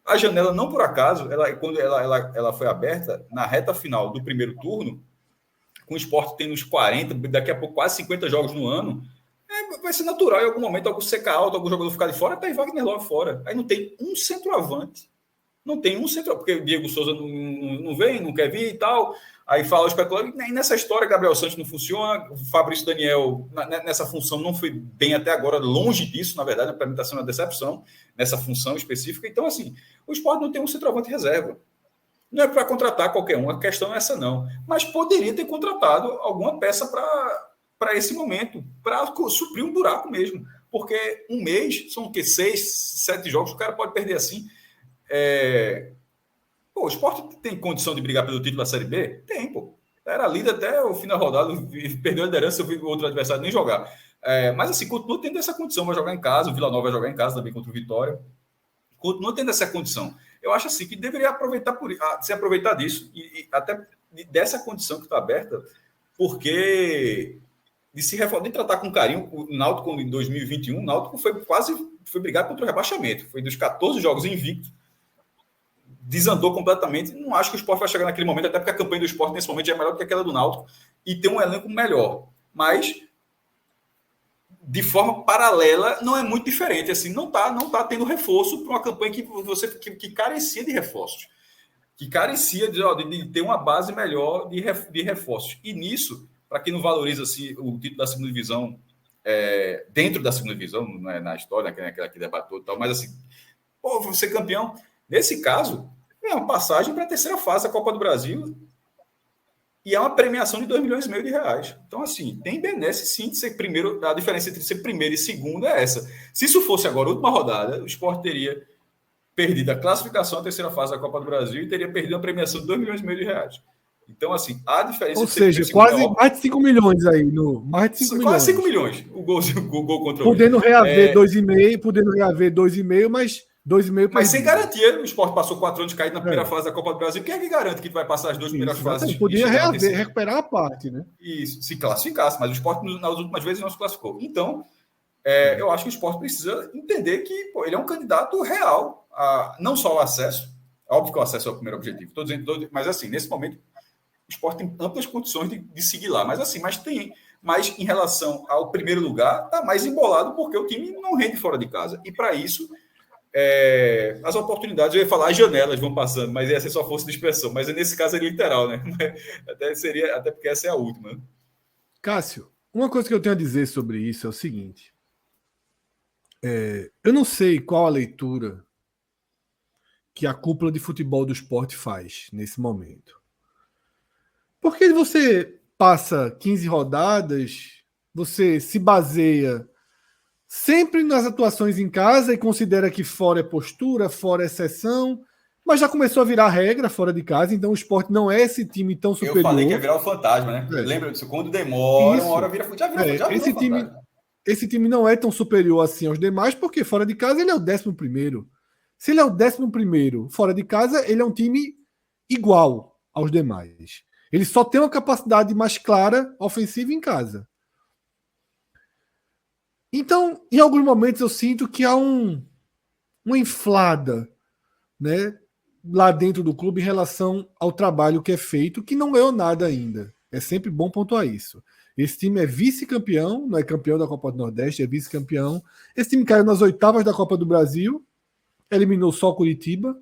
a janela, não por acaso, quando ela foi aberta, na reta final do primeiro turno, com o Sport tendo uns 40, daqui a pouco quase 50 jogos no ano, vai ser natural em algum momento, algum secar alto, algum jogador ficar de fora, tá aí Wagner logo fora. Aí não tem um centroavante. Não tem um centroavante, porque o Diego Souza não vem, não quer vir e tal. Aí fala os especuladores, e nessa história Gabriel Santos não funciona, o Fabrício Daniel nessa função não foi bem até agora, longe disso, na verdade, para mim está sendo uma decepção nessa função específica. Então, assim, o Sport não tem um centroavante reserva. Não é para contratar qualquer um, a questão é essa não. Mas poderia ter contratado alguma peça para esse momento, para suprir um buraco mesmo. Porque um mês, são o quê? 6, 7 jogos, o cara pode perder assim. O Sport tem condição de brigar pelo título da Série B? Tem, pô. Era líder até o fim da rodada, perdeu a liderança, eu vi o outro adversário nem jogar. Mas assim, continua tendo essa condição, vai jogar em casa, o Vila Nova vai jogar em casa também contra o Vitória. Continua tendo essa condição. Eu acho assim que deveria se aproveitar disso e até dessa condição que está aberta, porque de tratar com carinho o Náutico em 2021, o Náutico foi brigar contra o rebaixamento. Foi dos 14 jogos invicto, desandou completamente. Não acho que o Sport vai chegar naquele momento, até porque a campanha do Sport nesse momento já é melhor do que aquela do Náutico e tem um elenco melhor. Mas de forma paralela, não é muito diferente. Assim, não tá tendo reforço para uma campanha que carecia de reforços, que carecia de ter uma base melhor de reforços. E nisso, para quem não valoriza assim, o título da segunda divisão, dentro da segunda divisão, não é na história, naquela que debateu e tal, mas assim, vou ser campeão. Nesse caso, é uma passagem para a terceira fase da Copa do Brasil. E é uma premiação de 2,5 milhões de reais. Então, assim, tem benesse sim de ser primeiro. A diferença entre ser primeiro e segundo é essa. Se isso fosse agora a última rodada, o Sport teria perdido a classificação à terceira fase da Copa do Brasil e teria perdido a premiação de 2,5 milhões de reais. Então, assim, a diferença... Ou seja, quase mais de 5 milhões aí. Mais de 5 milhões. Quase 5 milhões. O gol contra o... Podendo reaver 2,5, mas... 2,5 mas sem garantia, o Sport passou 4 anos caído na primeira fase da Copa do Brasil. Quem é que garante que vai passar as 2 primeiras fases? Podia recuperar a parte, né? Isso, se classificasse, mas o Sport nas últimas vezes não se classificou. Então, eu acho que o Sport precisa entender que ele é um candidato real, não só ao acesso, óbvio que o acesso é o primeiro objetivo, mas assim, nesse momento, o Sport tem amplas condições de seguir lá, mas em relação ao primeiro lugar, está mais embolado porque o time não rende fora de casa. E para isso... as oportunidades, eu ia falar as janelas vão passando, mas ia ser só força de expressão, mas nesse caso é literal, né? Até porque essa é a última. Cássio, uma coisa que eu tenho a dizer sobre isso é o seguinte. Eu não sei qual a leitura que a cúpula de futebol do esporte faz nesse momento. Porque você passa 15 rodadas, você se baseia sempre nas atuações em casa e considera que fora é postura, fora é exceção, mas já começou a virar regra fora de casa, então o esporte não é esse time tão superior. Eu falei que ia virar o fantasma, né? Lembra disso? Quando demora, uma hora vira, já virou fantasma. Esse time não é tão superior assim aos demais, porque fora de casa ele é o 11º. Se ele é o 11º fora de casa, ele é um time igual aos demais. Ele só tem uma capacidade mais clara ofensiva em casa. Então, em alguns momentos eu sinto que há uma inflada, né, lá dentro do clube em relação ao trabalho que é feito, que não ganhou nada ainda. É sempre bom pontuar isso. Esse time é vice-campeão, não é campeão da Copa do Nordeste, é vice-campeão. Esse time caiu nas oitavas da Copa do Brasil, eliminou só Curitiba,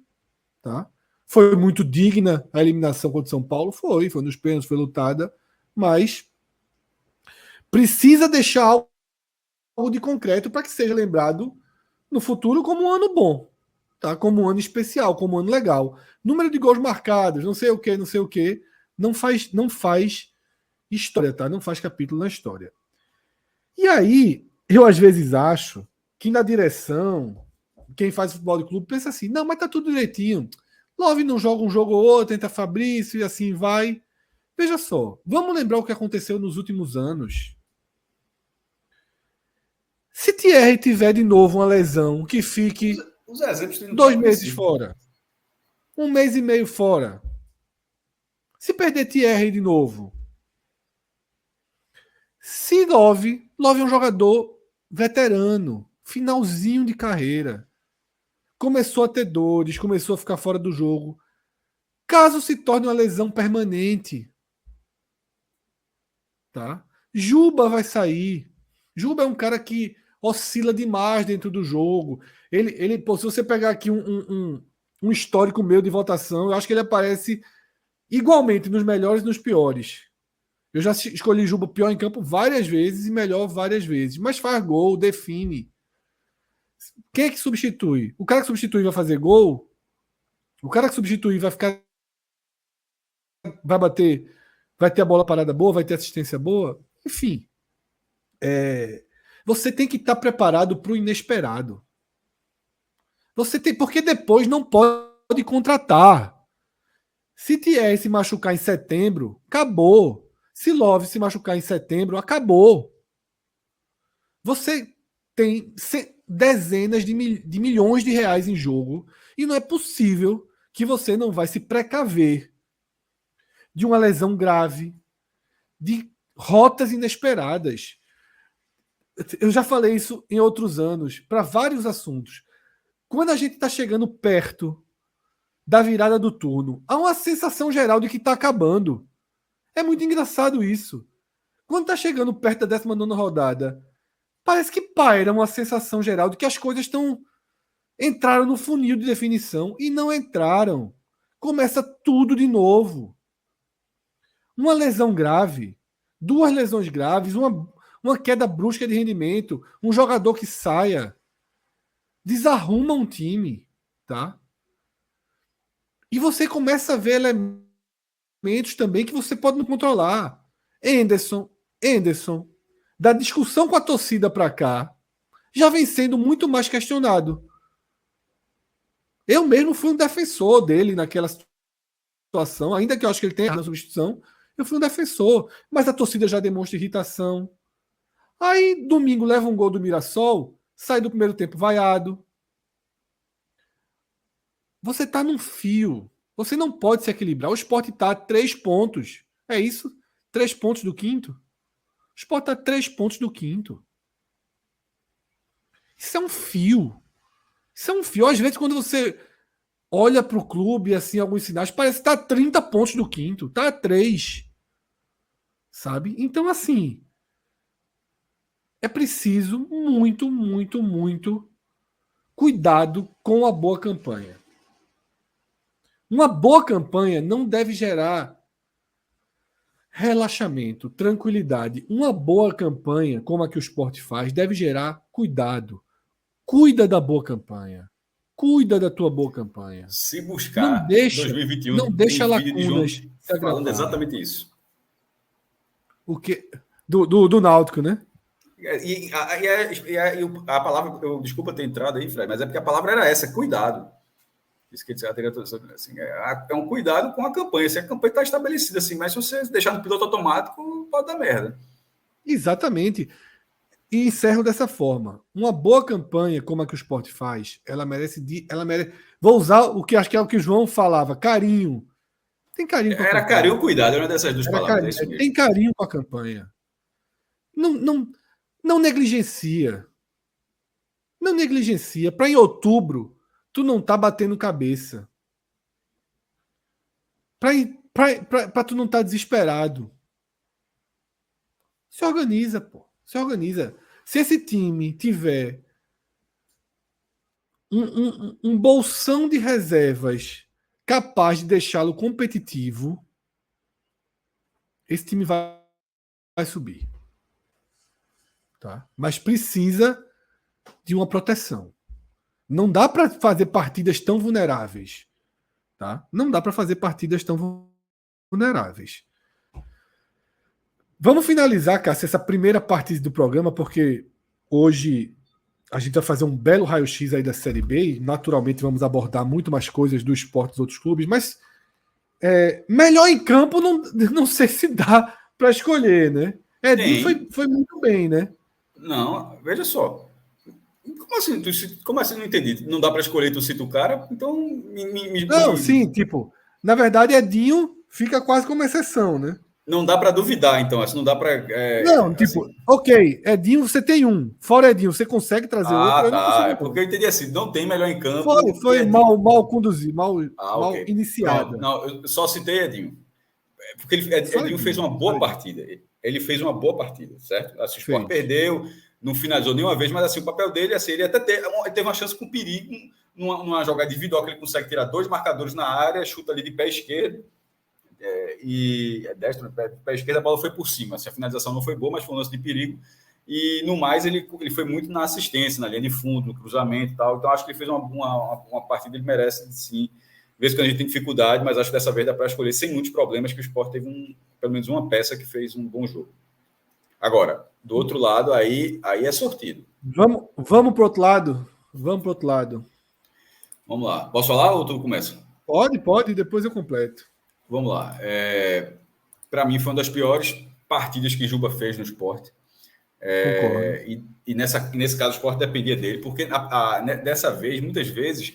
tá? Foi muito digna a eliminação contra o São Paulo, foi nos pênaltis, foi lutada, mas precisa deixar algo de concreto para que seja lembrado no futuro como um ano bom, tá? Como um ano especial, como um ano legal. Número de gols marcados, não sei o que, não faz história, tá? Não faz capítulo na história. E aí, eu às vezes acho que na direção, quem faz futebol de clube pensa assim, não, mas tá tudo direitinho. Love não joga um jogo ou outro, entra Fabrício e assim vai. Veja só, vamos lembrar o que aconteceu nos últimos anos. Se Thierry tiver de novo uma lesão que fique os exemplos 2 meses fora, 1 mês e meio fora, se perder Thierry de novo, se Love é um jogador veterano, finalzinho de carreira, começou a ter dores, começou a ficar fora do jogo, caso se torne uma lesão permanente, tá? Juba vai sair. Juba é um cara que oscila demais dentro do jogo. Pô, se você pegar aqui um histórico meu de votação, eu acho que ele aparece igualmente nos melhores e nos piores. Eu já escolhi Juba pior em campo várias vezes e melhor várias vezes. Mas faz gol, define. Quem é que substitui? O cara que substitui vai fazer gol? O cara que substitui vai ficar. Vai bater. Vai ter a bola parada boa? Vai ter assistência boa? Enfim. Você tem que estar preparado para o inesperado. Porque depois não pode contratar. Se Thierry se machucar em setembro, acabou. Se Love se machucar em setembro, acabou. Você tem dezenas de milhões de reais em jogo e não é possível que você não vai se precaver de uma lesão grave, de rotas inesperadas. Eu já falei isso em outros anos, para vários assuntos. Quando a gente está chegando perto da virada do turno, há uma sensação geral de que está acabando. É muito engraçado isso. Quando está chegando perto da 19ª rodada, parece que paira uma sensação geral de que as coisas entraram no funil de definição e não entraram. Começa tudo de novo. Uma lesão grave, 2 lesões graves, uma queda brusca de rendimento, um jogador que saia, desarruma um time, tá? E você começa a ver elementos também que você pode não controlar. Henderson, da discussão com a torcida para cá, já vem sendo muito mais questionado. Eu mesmo fui um defensor dele naquela situação, ainda que eu acho que ele tenha na substituição, eu fui um defensor, mas a torcida já demonstra irritação. Aí, domingo, leva um gol do Mirassol, sai do primeiro tempo vaiado. Você está num fio. Você não pode se equilibrar. O Sport está a 3 pontos. É isso? 3 pontos do quinto. O Sport está a 3 pontos do quinto. Isso é um fio. Isso é um fio. Às vezes, quando você olha para o clube, assim, alguns sinais, parece que está a 30 pontos do quinto. Está a 3. Sabe? Então, assim, é preciso muito, muito, muito cuidado com a boa campanha. Uma boa campanha não deve gerar relaxamento, tranquilidade. Uma boa campanha, como a que o Sport faz, deve gerar cuidado. Cuida da boa campanha. Cuida da tua boa campanha. Se Não buscar deixa, 2021, não deixa tem vídeo de João lacunas se falando agravarem. exatamente isso. O que do Náutico, né? A palavra, desculpa ter entrado aí, Fred, mas é porque a palavra era essa, cuidado. Isso que assim, é um cuidado com a campanha. Se a campanha está estabelecida assim, mas se você deixar no piloto automático, pode dar merda. Exatamente. E encerro dessa forma. Uma boa campanha, como a que o Sport faz, ela merece. Vou usar o que acho que é o que o João falava: carinho. Tem carinho com a Era campanha. carinho ou cuidado, era uma dessas duas palavras, Carinho. é isso mesmo. Tem carinho com a campanha. Não negligencia. Não negligencia. Para em outubro, tu não tá batendo cabeça. Para tu não tá desesperado. Se organiza, pô. Se organiza. Se esse time tiver um bolsão de reservas capaz de deixá-lo competitivo, esse time vai subir. Tá? Mas precisa de uma proteção. Não dá para fazer partidas tão vulneráveis. Tá? Não dá para fazer partidas tão vulneráveis. Vamos finalizar, Cássio, essa primeira parte do programa, porque hoje a gente vai fazer um belo raio-x aí da Série B e naturalmente vamos abordar muito mais coisas do esporte dos outros clubes, mas melhor em campo não sei se dá para escolher, né? Edinho foi muito bem, né? Não, veja só. Como assim não entendi? Não dá para escolher, tu cita o cara? Então Não, sim, tipo, na verdade Edinho fica quase como exceção, né? Não dá para duvidar, então. Assim, não dá para. Não, tipo, assim... ok, Edinho você tem um. Fora Edinho, você consegue trazer outro? Eu não consigo. É porque eu entendi assim, não tem melhor em campo. Foi mal conduzido, mal okay. iniciado. Não, eu só citei Edinho. Porque Edinho fez uma boa partida. Ele fez uma boa partida, certo? Assim, o Sport perdeu, não finalizou nenhuma vez, mas assim, o papel dele, assim, ele até teve uma chance com perigo, numa jogada individual que ele consegue tirar 2 marcadores na área, chuta ali de pé esquerdo. E destro, pé esquerdo, a bola foi por cima. Assim, a finalização não foi boa, mas foi um lance de perigo. E no mais, ele foi muito na assistência, na linha de fundo, no cruzamento e tal. Então, acho que ele fez uma partida, ele merece sim. Vez que a gente tem dificuldade, mas acho que dessa vez dá para escolher sem muitos problemas, que o Sport teve pelo menos uma peça que fez um bom jogo. Agora, do outro lado, aí é sortido. Vamos para o outro lado? Vamos para o outro lado. Vamos lá. Posso falar ou tu começa? Pode, depois eu completo. Vamos lá. Para mim, foi uma das piores partidas que Juba fez no Sport. E nesse caso, o Sport dependia dele, porque dessa vez, muitas vezes,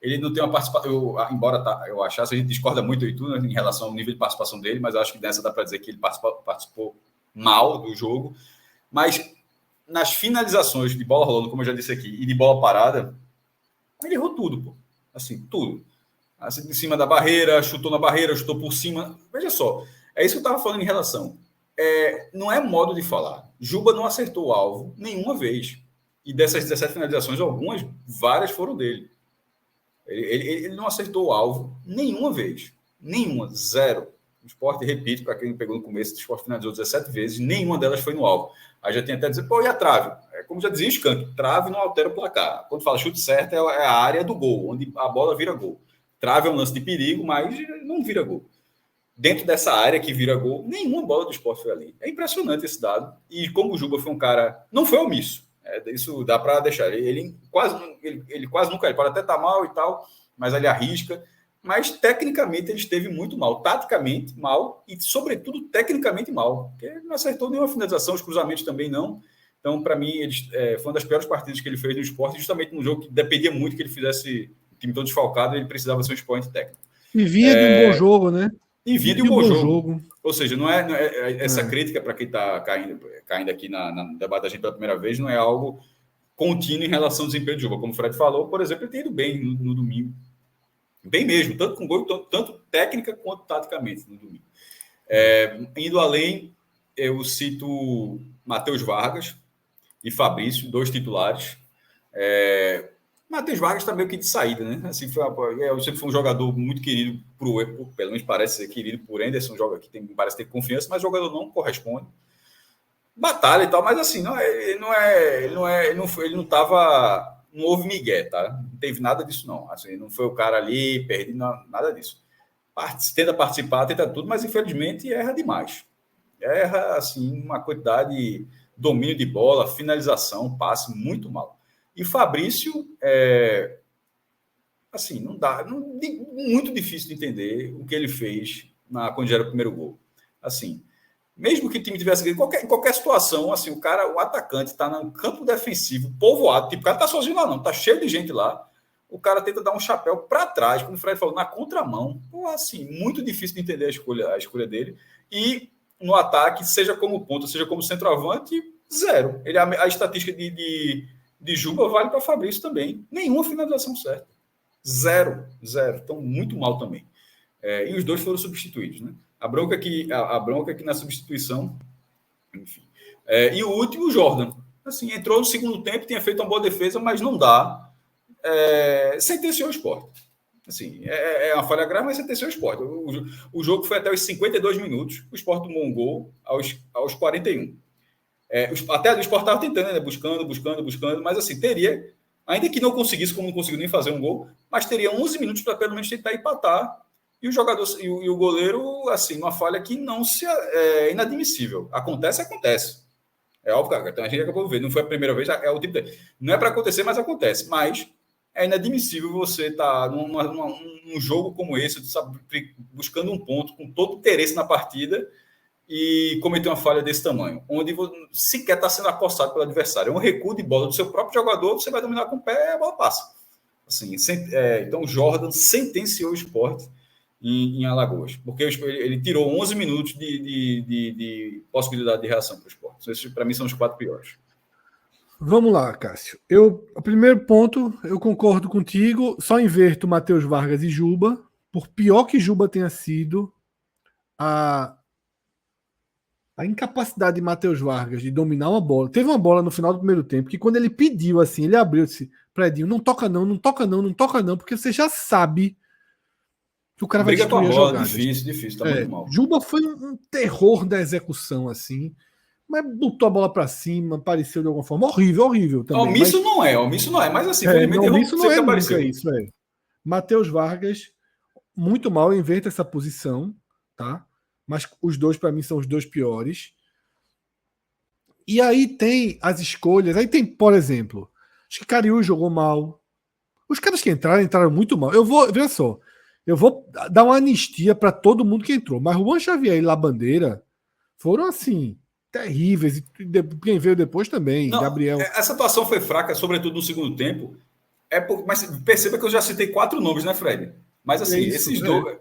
ele não tem uma participação. Embora eu achasse, a gente discorda muito de tudo em relação ao nível de participação dele, mas eu acho que nessa dá para dizer que ele participou mal do jogo. Mas nas finalizações de bola rolando, como eu já disse aqui, e de bola parada, ele errou tudo, pô. Assim, tudo. Assim, em cima da barreira, chutou na barreira, chutou por cima. Veja só, é isso que eu estava falando em relação. Não é modo de falar. Juba não acertou o alvo nenhuma vez. E dessas 17 finalizações, várias foram dele. Ele não acertou o alvo nenhuma vez. Nenhuma, zero. O Sport, repito, para quem pegou no começo, o Sport finalizou 17 vezes, nenhuma delas foi no alvo. Aí já tem até dizer, pô, e a trave? Como já dizia o Skank, trave não altera o placar. Quando fala chute certo, é a área do gol, onde a bola vira gol. Trave é um lance de perigo, mas não vira gol. Dentro dessa área que vira gol, nenhuma bola do Sport foi ali. É impressionante esse dado. E como o Juba foi um cara... Não foi omisso. Isso dá para deixar. Ele quase nunca... Ele pode até estar mal e tal, mas ele arrisca. Mas, tecnicamente, ele esteve muito mal. Taticamente, mal. E, sobretudo, tecnicamente mal. Porque ele não acertou nenhuma finalização. Os cruzamentos também não. Então, para mim, foi uma das piores partidas que ele fez no Sport. Justamente num jogo que dependia muito que ele fizesse... O time todo desfalcado, ele precisava ser um expoente técnico. E vinha de um bom jogo, né? E vinha de um bom jogo. Ou seja, não é essa crítica para quem está caindo aqui no debate da gente pela primeira vez, não é algo contínuo em relação ao desempenho do jogo. Como o Fred falou, por exemplo, ele tem ido bem no domingo. Bem mesmo, tanto com gol, tanto técnica quanto taticamente no domingo. Indo além, eu cito Matheus Vargas e Fabrício, 2 titulares. Matheus Vargas está meio que de saída, né? Assim, sempre foi um jogador muito querido pelo menos parece ser querido por Anderson, joga que parece ter confiança, mas o jogador não corresponde. Batalha e tal, mas assim, ele não estava, não houve migué, tá? Não teve nada disso não. Assim, não foi o cara ali, perdi, nada disso. Tenta participar, tenta tudo, mas infelizmente erra demais. Erra, assim, uma quantidade, domínio de bola, finalização, passe muito mal. E Fabrício, assim, não dá, muito difícil de entender o que ele fez quando já era o primeiro gol. Assim, mesmo que o time tivesse ganho, em qualquer situação, assim, o atacante está no campo defensivo, povoado, tipo, o cara tá sozinho lá não, tá cheio de gente lá, o cara tenta dar um chapéu para trás, como o Fred falou, na contramão. Pô, assim, muito difícil de entender a escolha dele. E no ataque, seja como ponta, seja como centroavante, zero. A estatística de Juba vale para Fabrício também. Nenhuma finalização certa. Zero. Então, muito mal também. E os dois foram substituídos, né? A bronca aqui na substituição, enfim. E o último, o Jordan. Assim, entrou no segundo tempo, tinha feito uma boa defesa, mas não dá. Sentenciou o Sport. Assim, é uma falha grave, mas sentenciou o Sport. O jogo foi até os 52 minutos. O Sport tomou um gol aos 41. Até o Sport estava tentando, né? buscando, mas assim, teria, ainda que não conseguisse, como não conseguiu nem fazer um gol, mas teria 11 minutos para pelo menos tentar empatar. E o jogador e o goleiro, assim, uma falha que não é inadmissível. Acontece. É óbvio, cara. Então a gente acabou de ver. Não foi a primeira vez, o tipo não é para acontecer, mas acontece. Mas é inadmissível você estar num jogo como esse, sabe, buscando um ponto com todo interesse na partida e cometer uma falha desse tamanho, onde sequer está sendo acossado pelo adversário. É um recuo de bola do seu próprio jogador, você vai dominar com o pé e a bola passa. Assim, então o Jordan sentenciou o Sport em Alagoas, porque ele tirou 11 minutos de possibilidade de reação para o Sport. Esses, para mim, são os 4 piores. Vamos lá, Cássio. O primeiro ponto, eu concordo contigo, só inverto Matheus Vargas e Juba, por pior que Juba tenha sido, a incapacidade de Matheus Vargas de dominar uma bola. Teve uma bola no final do primeiro tempo que quando ele pediu assim, ele abriu e disse, Predinho, não toca não, porque você já sabe que o cara vai destruir a jogada. Difícil, tá muito mal. Juba foi um terror da execução, assim, mas botou a bola para cima, pareceu de alguma forma horrível também. Omisso não é, mas assim, omisso não é nunca isso, Matheus Vargas, muito mal, inverta essa posição, tá? Mas os dois, para mim, são os dois piores. E aí tem as escolhas. Aí tem, por exemplo, acho que Cariú jogou mal. Os caras que entraram muito mal. Veja só, eu vou dar uma anistia para todo mundo que entrou. Mas Juan Xavier e Labandeira foram, assim, terríveis. E quem veio depois também, não, Gabriel. Essa atuação foi fraca, sobretudo no segundo tempo. Mas perceba que eu já citei 4 nomes, né, Fred? Mas assim, esses dois...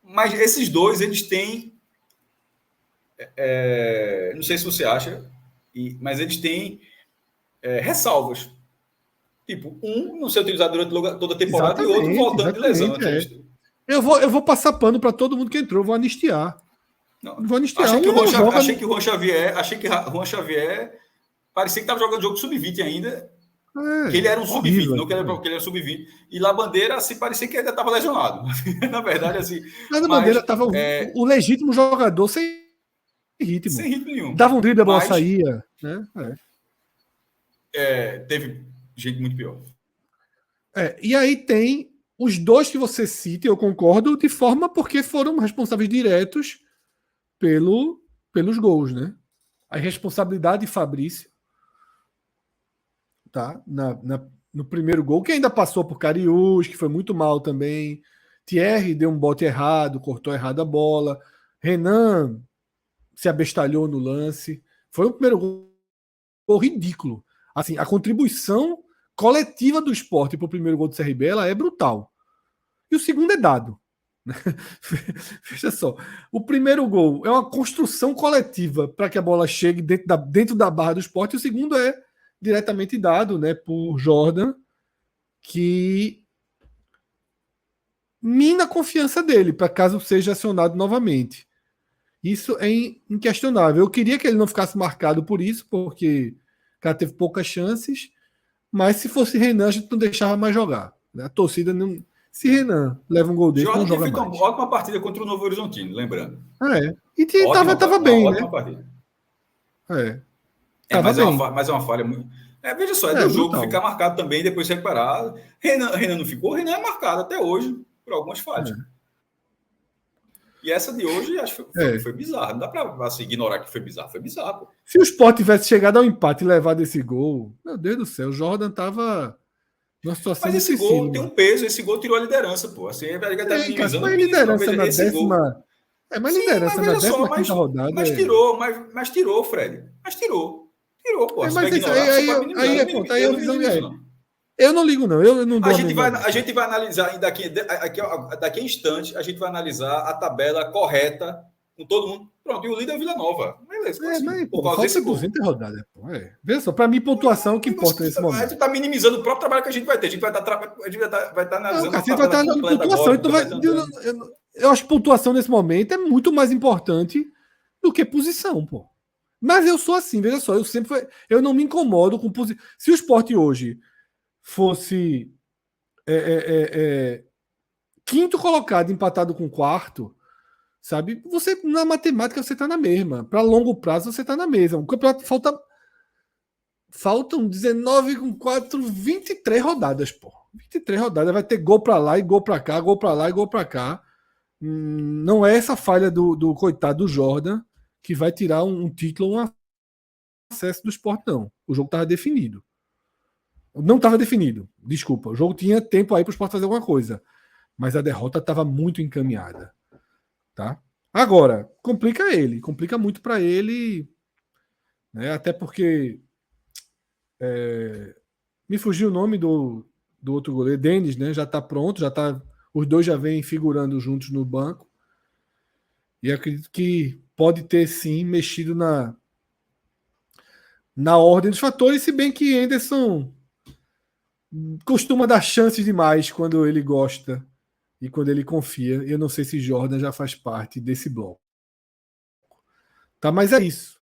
Mas esses dois, eles têm... não sei se você acha, mas eles têm ressalvas. Tipo, um não ser utilizado durante toda a temporada e outro voltando de lesão. Eu vou passar pano para todo mundo que entrou, vou anistiar. Não vou anistiar. Achei que o Juan Xavier parecia que estava jogando jogo sub-20 ainda. Que ele era um sub-20, não que ele era sub-20. E Labandeira, assim, parecia que ainda estava lesionado. Na verdade, assim. Mas Labandeira estava o legítimo jogador sem ritmo. Sem ritmo nenhum. Dava um drible, a bola saía. Né? Teve gente muito pior. E aí tem os dois que você cita, eu concordo, de forma porque foram responsáveis diretos pelos gols, né? A responsabilidade de Fabrício, tá? No primeiro gol, que ainda passou por Cariús, que foi muito mal também. Thierry deu um bote errado, cortou errado a bola. Renan se abestalhou no lance. Foi um primeiro gol ridículo. Assim, a contribuição coletiva do Sport para o primeiro gol do CRB ela é brutal. E o segundo é dado. Veja só. O primeiro gol é uma construção coletiva para que a bola chegue dentro da barra do Sport. E o segundo é diretamente dado, né, por Jordan, que mina a confiança dele para caso seja acionado novamente. Isso é inquestionável. Eu queria que ele não ficasse marcado por isso, porque o cara teve poucas chances, Mas se fosse Renan, a gente não deixava mais jogar. Né? A torcida não. Se Renan leva um gol desse, Jordan não joga feito mais. uma ótima partida contra o Novo Horizontino, lembrando. E tava bem, né? Partida. Tava mas, bem. Mas é uma falha muito. Veja só, do jogo brutal. ficar marcado também, depois recuperar. Renan não ficou, Renan é marcado até hoje por algumas falhas. E essa de hoje, acho que foi bizarra. Não dá pra assim, ignorar que foi bizarro. Foi bizarro, pô. Se o Sport tivesse chegado ao empate e levado esse gol, meu Deus do céu, o Jordan tava numa situação Mas esse difícil. gol tem um peso, esse gol tirou a liderança, pô. Assim, ele tá minimizando mas liderança na esse décima. gol. Mas liderança na 15ª rodada. Mas tirou, Fred. Mas tirou, pô. Mas Você vai ignorar, aí a visão é. Eu não ligo, não. Eu não dou a gente vai analisar daqui a instante, a gente vai analisar a tabela correta com todo mundo. Pronto, e o líder é o Vila Nova. Beleza, mas por causa desse 200 rodadas. Veja só, para mim, pontuação é o que importa nesse momento. A gente está minimizando o próprio trabalho que a gente vai ter. A gente vai estar analisando. A gente vai estar analisando pontuação. Então eu acho que pontuação nesse momento é muito mais importante do que posição, pô. Mas eu sou assim, veja só. Eu não me incomodo com posição. Se o Sport hoje fosse quinto colocado empatado com quarto, sabe? Você na matemática você está na mesma. Para longo prazo você está na mesma. O campeonato faltam 19 com 4, 23 rodadas, pô. 23 rodadas, vai ter gol para lá e gol para cá, gol para lá e gol para cá. Não é essa falha do coitado do Jordan que vai tirar um título, um acesso do Sport, não. O jogo estava definido. Não estava definido, desculpa. O jogo tinha tempo aí para o Sport fazer alguma coisa. Mas a derrota estava muito encaminhada. Tá? Agora, complica muito para ele, né? Até porque me fugiu o nome do outro goleiro, Denis, né? Já está pronto, os dois já vêm figurando juntos no banco. E acredito que pode ter sim mexido na ordem dos fatores, se bem que Henderson costuma dar chances demais quando ele gosta e quando ele confia. Eu não sei se Jordan já faz parte desse bloco. Tá, mas é isso.